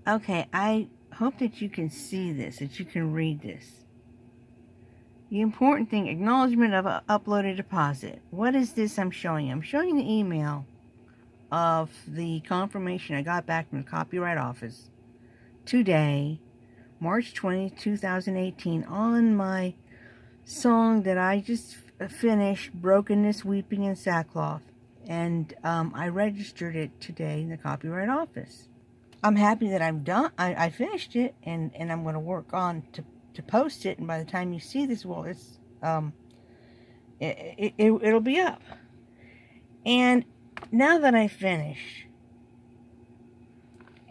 Okay, I hope that you can see this, that you can read this. The important thing, acknowledgement of uploaded deposit. What is this I'm showing you? I'm showing the email of the confirmation I got back from the Copyright Office today, March 20, 2018, on my song that I just finished, Brokenness, Weeping, and Sackcloth. And I registered it today in the Copyright Office. I'm happy that I'm done. I finished it, and I'm going to work on to post it. And by the time you see this, well, it's it'll be up. And now that I finished,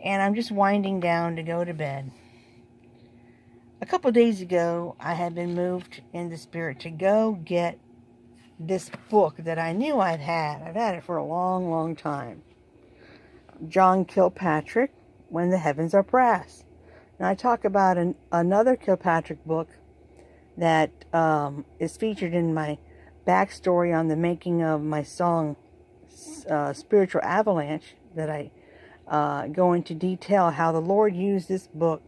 and I'm just winding down to go to bed, a couple days ago, I had been moved in the spirit to go get this book that I knew I've had. I've had it for a long, long time. John Kilpatrick, When the Heavens Are Brass. Now I talk about another Kilpatrick book that is featured in my backstory on the making of my song Spiritual Avalanche, that I go into detail how the Lord used this book,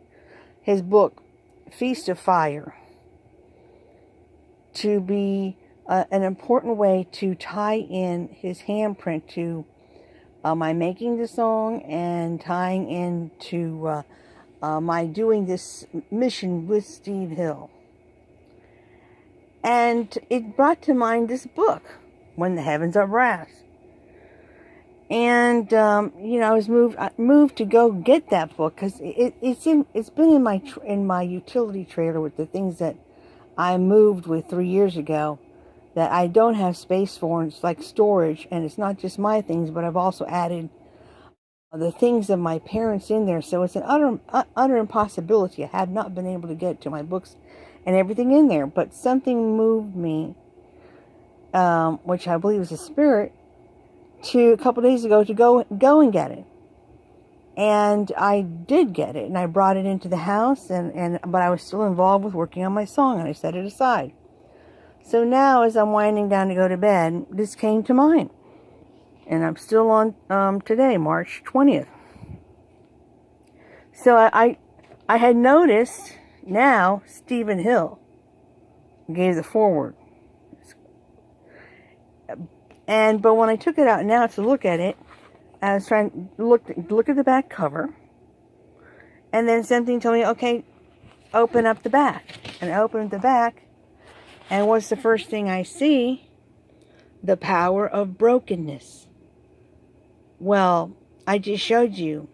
his book, Feast of Fire, to be an important way to tie in his handprint to my making the song and tying into my doing this mission with Steve Hill. And it brought to mind this book, When the Heavens Are Brass. And I was moved to go get that book because it's been in my utility trailer with the things that I moved with 3 years ago that I don't have space for, and it's like storage. And it's not just my things, but I've also added the things of my parents in there. So it's an utter impossibility. I have not been able to get to my books and everything in there. But something moved me, which I believe is a spirit, to a couple days ago to go and get it. And I did get it, and I brought it into the house, but I was still involved with working on my song, and I set it aside. So now, as I'm winding down to go to bed, this came to mind. And I'm still on today, March 20th. So I had noticed now Stephen Hill gave the foreword. But when I took it out now to look at it, I was trying to look at the back cover, and then something told me, okay, open up the back. And I opened the back, and what's the first thing I see? The power of brokenness. Well, I just showed you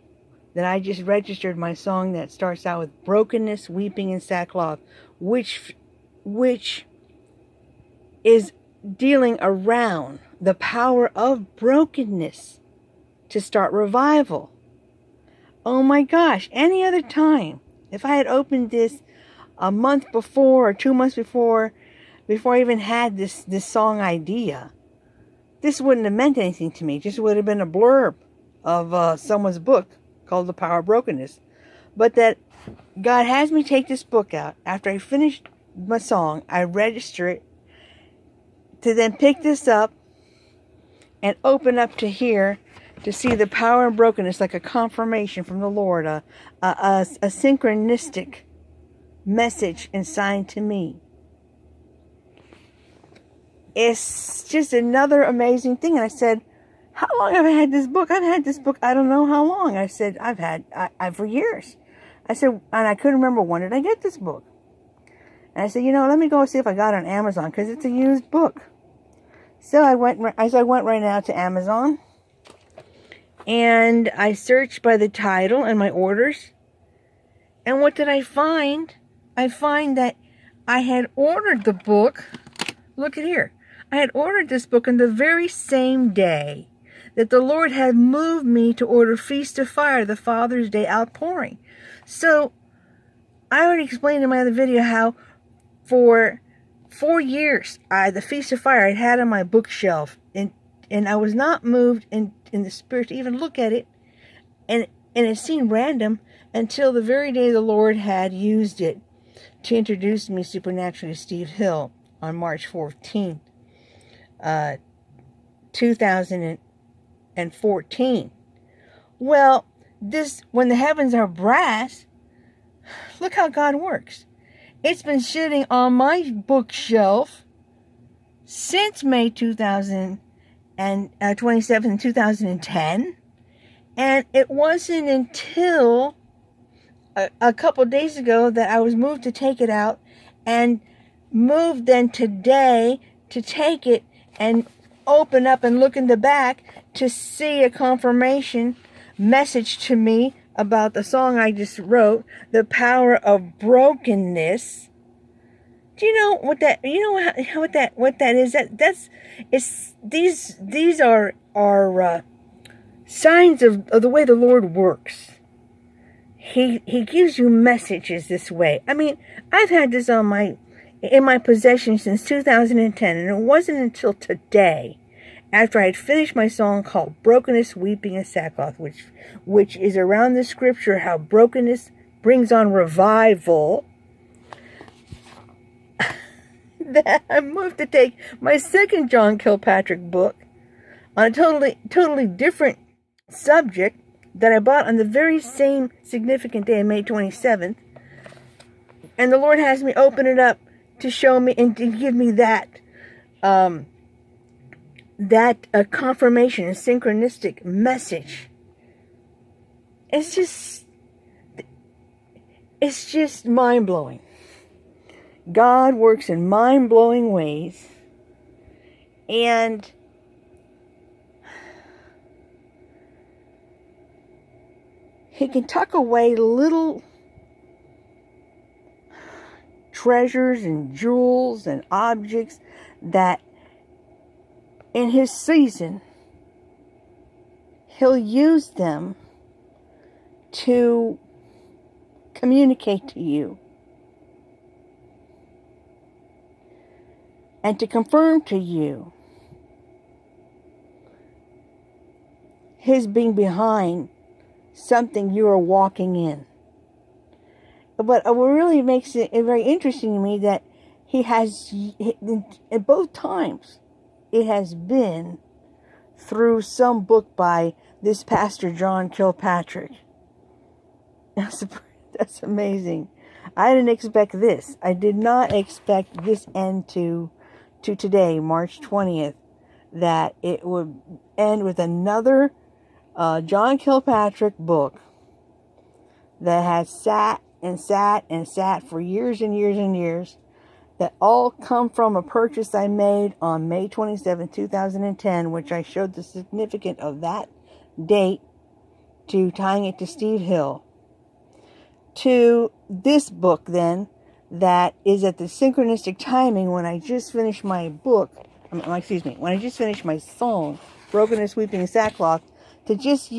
that I just registered my song that starts out with brokenness, weeping, and sackcloth, which is dealing around the power of brokenness to start revival. Oh my gosh, any other time, if I had opened this a month before or 2 months before I even had this song idea, this wouldn't have meant anything to me. It just would have been a blurb of someone's book called The Power of Brokenness. But that God has me take this book out. After I finish my song, I register it to then pick this up and open up to here to see the power of brokenness, like a confirmation from the Lord, a synchronistic message and sign to me. It's just another amazing thing. And I said, how long have I had this book? I've had this book, I don't know how long. I said, I've for years. I said, and I couldn't remember, when did I get this book? And I said, let me go see if I got it on Amazon, because it's a used book. So I went right now to Amazon, and I searched by the title and my orders. And what did I find? I find that I had ordered the book. Look at here. I had ordered this book on the very same day that the Lord had moved me to order Feast of Fire, the Father's Day outpouring. So I already explained in my other video how for 4 years, the Feast of Fire I'd had on my bookshelf, and I was not moved in the spirit to even look at it, and it seemed random until the very day the Lord had used it to introduce me supernaturally to Steve Hill on March 14th, 2014. Well, this, when the heavens are brass, look how God works. It's been sitting on my bookshelf since May 27, 2010. And it wasn't until a couple days ago that I was moved to take it out, and moved then today to take it and open up and look in the back to see a confirmation message to me about the song I just wrote, The Power of Brokenness. Do you know what that? You know what that is? These are signs of the way the Lord works. He gives you messages this way. I mean, I've had this in my possession since 2010, and it wasn't until today, after I had finished my song called Brokenness, Weeping, and Sackcloth, which is around the scripture how brokenness brings on revival, that I moved to take my second John Kilpatrick book on a totally different subject that I bought on the very same significant day, May 27th. And the Lord has me open it up to show me and to give me that confirmation, a synchronistic message. It's just mind-blowing. God works in mind-blowing ways. And He can tuck away little treasures and jewels and objects that in His season, He'll use them to communicate to you and to confirm to you His being behind something you are walking in. But what really makes it very interesting to me that He has, at both times, it has been through some book by this Pastor John Kilpatrick. That's amazing. I didn't expect this. I did not expect this end to today, March 20th, that it would end with another John Kilpatrick book that has sat for years and years and years, that all come from a purchase I made on May 27, 2010, which I showed the significance of that date to tying it to Steve Hill, to this book then that is at the synchronistic timing when I just finished my book, when I just finished my song, Brokenness, Weeping, and Sackcloth, to just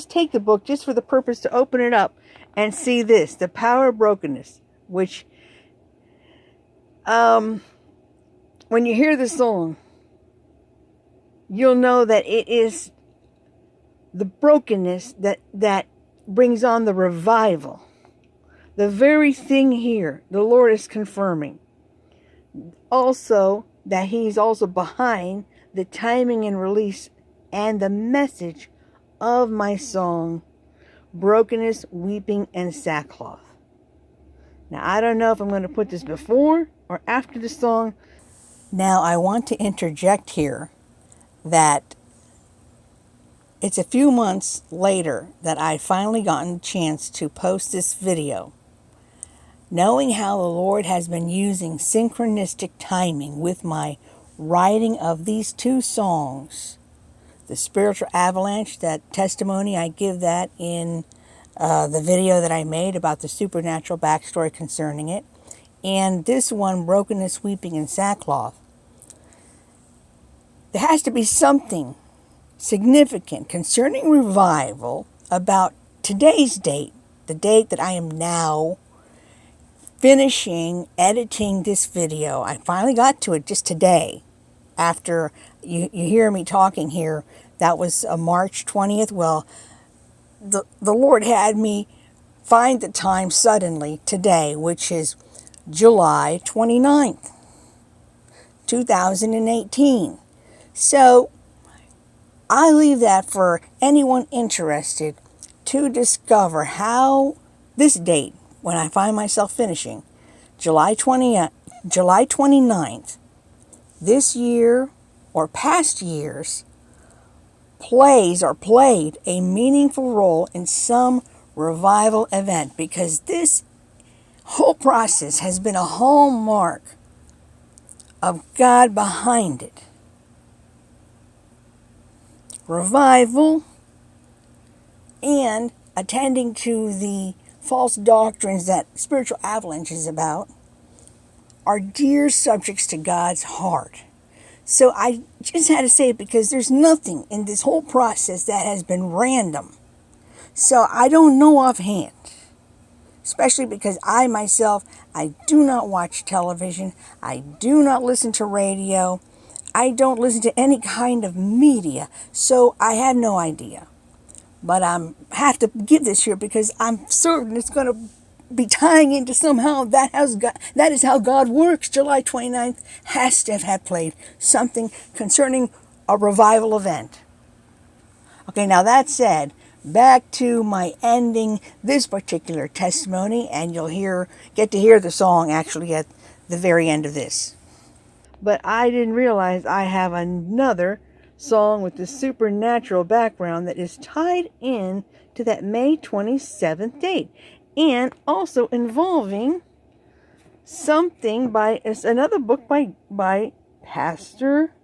take the book just for the purpose to open it up and see this, The Power of Brokenness, which, when you hear the song, you'll know that it is the brokenness that brings on the revival. The very thing here, the Lord is confirming. Also, that He's also behind the timing and release and the message of my song, Brokenness, Weeping, and Sackcloth. Now, I don't know if I'm going to put this before or after the song. Now, I want to interject here that it's a few months later that I finally gotten a chance to post this video. Knowing how the Lord has been using synchronistic timing with my writing of these two songs, the Spiritual Avalanche, that testimony, I give that in the video that I made about the supernatural backstory concerning it, and this one, Brokenness, Weeping, and Sackcloth. There has to be something significant concerning revival about today's date, the date that I am now finishing editing this video. I finally got to it just today. After you hear me talking here, that was March 20th. Well, the Lord had me find the time suddenly today, which is July 29th, 2018. So I leave that for anyone interested to discover how this date, when I find myself finishing, July 29th, this year or past years, plays or played a meaningful role in some revival event, because this whole process has been a hallmark of God behind it. Revival and attending to the false doctrines that Spiritual Avalanche is about are dear subjects to God's heart. So I just had to say it, because there's nothing in this whole process that has been random. So I don't know offhand, especially because I myself, I do not watch television. I do not listen to radio. I don't listen to any kind of media. So I have no idea. But I have to give this here because I'm certain it's going to be tying into somehow that is how God works. July 29th has to have had played something concerning a revival event. Okay, now that said, back to my ending this particular testimony, and you'll get to hear the song actually at the very end of this. But I didn't realize I have another song with the supernatural background that is tied in to that May 27th date, and also involving something by another book by Pastor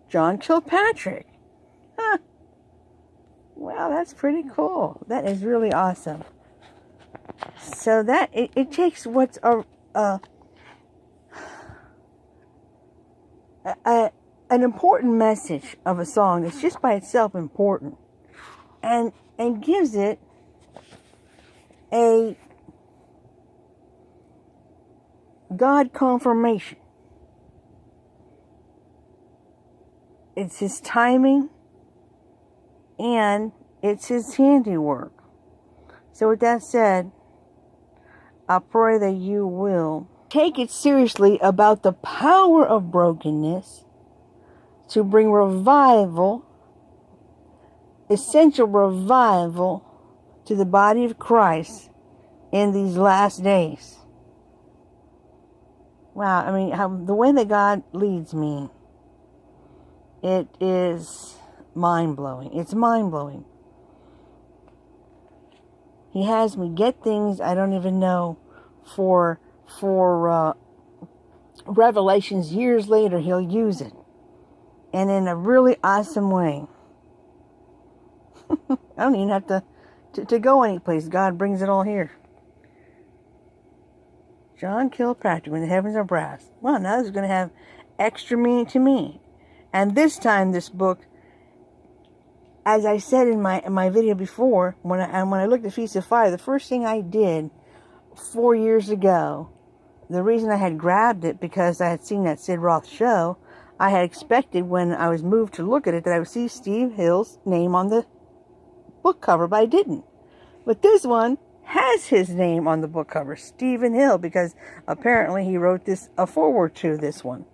John Kilpatrick. Huh. Wow, that's pretty cool. That is really awesome. So that it takes what's an important message of a song that's just by itself important, and gives it a God confirmation. It's His timing, and it's His handiwork. So with that said, I pray that you will take it seriously about the power of brokenness to bring revival, essential revival, to the body of Christ in these last days. Wow, I mean, the way that God leads me, it is mind-blowing. It's mind-blowing. He has me get things I don't even know for revelations years later. He'll use it, and in a really awesome way. I don't even have to go anyplace. God brings it all here. John Kilpatrick, When the Heavens Are Brass. Well, now this is going to have extra meaning to me. And this time, this book, as I said in my video before, when I looked at Feast of Fire, the first thing I did 4 years ago, the reason I had grabbed it, because I had seen that Sid Roth show, I had expected when I was moved to look at it that I would see Steve Hill's name on the book cover, but I didn't. But this one has his name on the book cover, Stephen Hill, because apparently he wrote a foreword to this one.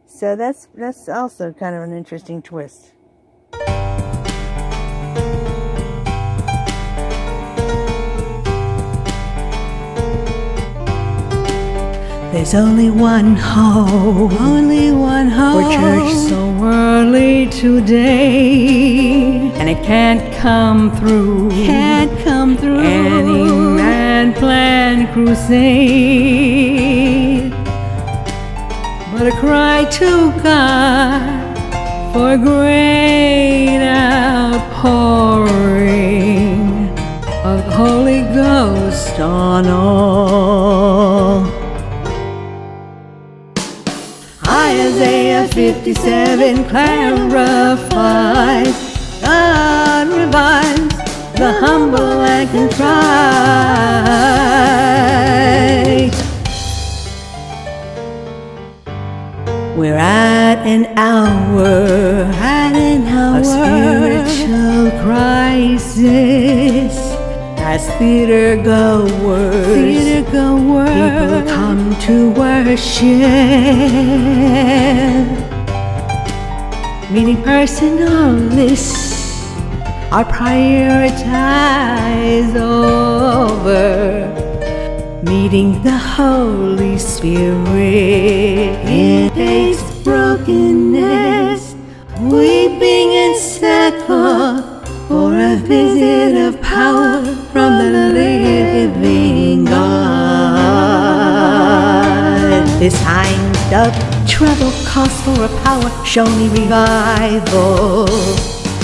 So that's also kind of an interesting twist. There's only one hope for church so early today, and it can't come through any man-planned crusade, but a cry to God for great outpouring of the Holy Ghost on all. Isaiah 57 clarifies, God revives the humble and contrite. We're at an hour of spiritual crisis, as theater goers, people come to worship, meeting personalists are prioritized over meeting the Holy Spirit. It takes brokenness, weeping and sackcloth for a visit of power from the living God. This kind of trouble calls for a power showy revival,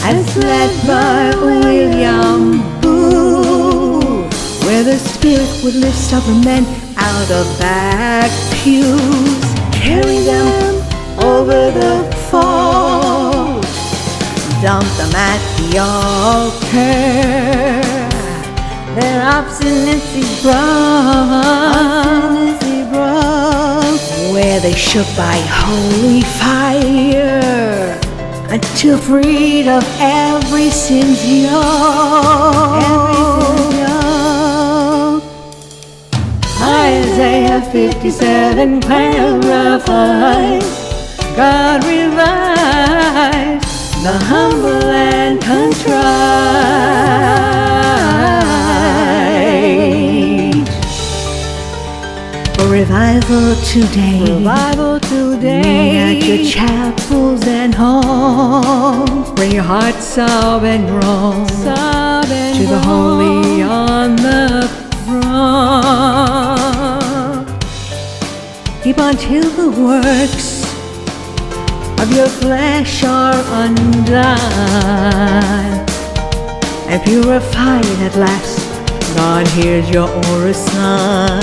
as led by William Booth, where the Spirit would lift stubborn men out of back pews, carry them over the falls, dump them at the altar. Their obstinacy broke, where they shook by holy fire, until freed of every sin's yoke. Isaiah 57 clarifies, God revives the humble and contrite. For revival today, meet at your chapels and homes. Bring your heart sob and groan to the Holy on the throne. Keep on till the works of your flesh are undone and purified at last. God hears your orisons.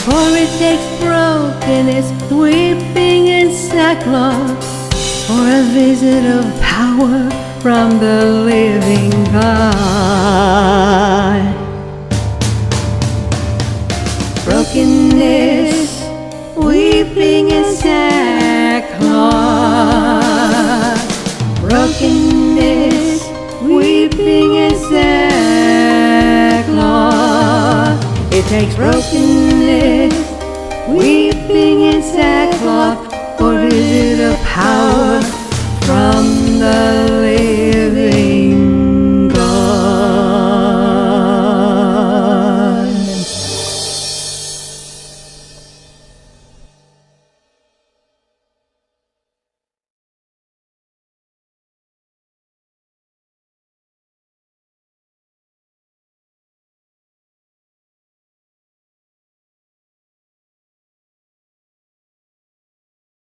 For it takes brokenness, weeping and sackcloth for a visit of power from the living God. Brokenness, weeping and sackcloth. Brokenness, weeping and sackcloth. It takes brokenness, weeping and sackcloth for a visit of power from the